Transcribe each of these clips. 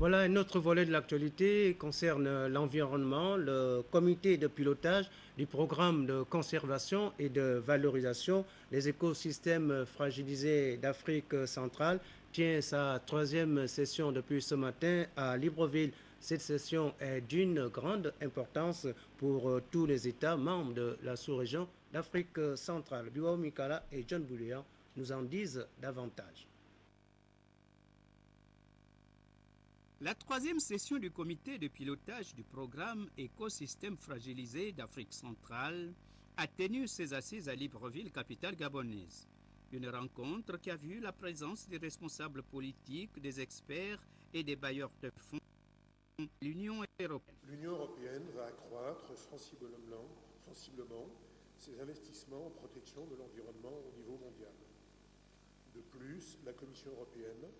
Voilà, un autre volet de l'actualité concerne l'environnement. Le comité de pilotage du programme de conservation et de valorisation des écosystèmes fragilisés d'Afrique centrale tient sa troisième session depuis ce matin à Libreville. Cette session est d'une grande importance pour tous les États membres de la sous-région d'Afrique centrale. Biwa Mikala et John Boulian nous en disent davantage. La troisième session du comité de pilotage du programme Écosystème fragilisé d'Afrique centrale a tenu ses assises à Libreville, capitale gabonaise. Une rencontre qui a vu la présence des responsables politiques, des experts et des bailleurs de fonds de l'Union européenne. L'Union européenne va accroître sensiblement ses investissements en protection de l'environnement au niveau mondial. De plus, la Commission européenne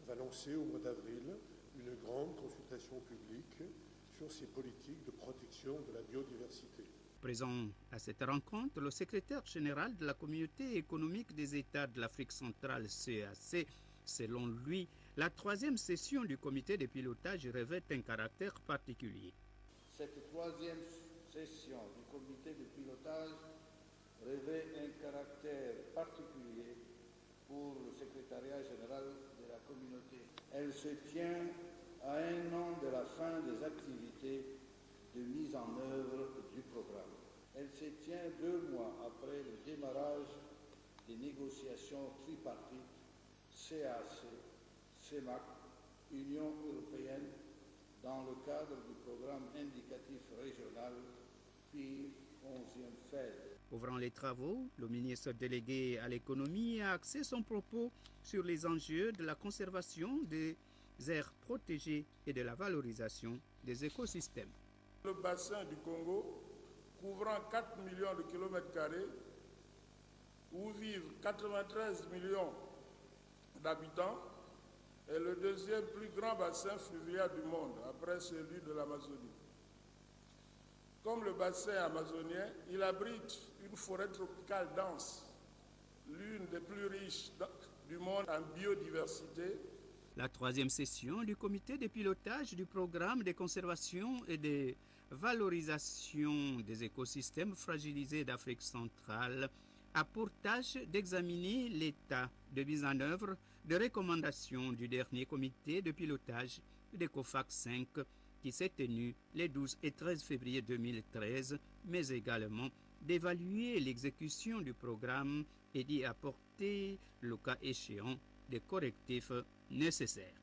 va lancer au mois d'avril une grande consultation publique sur ses politiques de protection de la biodiversité. Présent à cette rencontre, le secrétaire général de la Communauté économique des États de l'Afrique centrale, CEAC, selon lui, la troisième session du comité de pilotage revêt un caractère particulier. Cette troisième session du comité de pilotage revêt un caractère particulier pour le secrétariat général de la communauté. Elle se tient à un an de la fin des activités de mise en œuvre du programme. Elle se tient 2 mois après le démarrage des négociations tripartites CAC, CEMAC, Union européenne dans le cadre du programme indicatif régional PIR 11e FED. Ouvrant les travaux, le ministre délégué à l'économie a axé son propos sur les enjeux de la conservation des aires protégées et de la valorisation des écosystèmes. Le bassin du Congo, couvrant 4 millions de kilomètres carrés, où vivent 93 millions d'habitants, est le deuxième plus grand bassin fluvial du monde, après celui de l'Amazonie. Comme le bassin amazonien, il abrite une forêt tropicale dense, l'une des plus riches du monde en biodiversité. La troisième session du comité de pilotage du programme de conservation et de valorisation des écosystèmes fragilisés d'Afrique centrale a pour tâche d'examiner l'état de mise en œuvre des recommandations du dernier comité de pilotage de COFAC 5 qui s'est tenu les 12 et 13 février 2013, mais également d'évaluer l'exécution du programme et d'y apporter, le cas échéant, des correctifs nécessaires.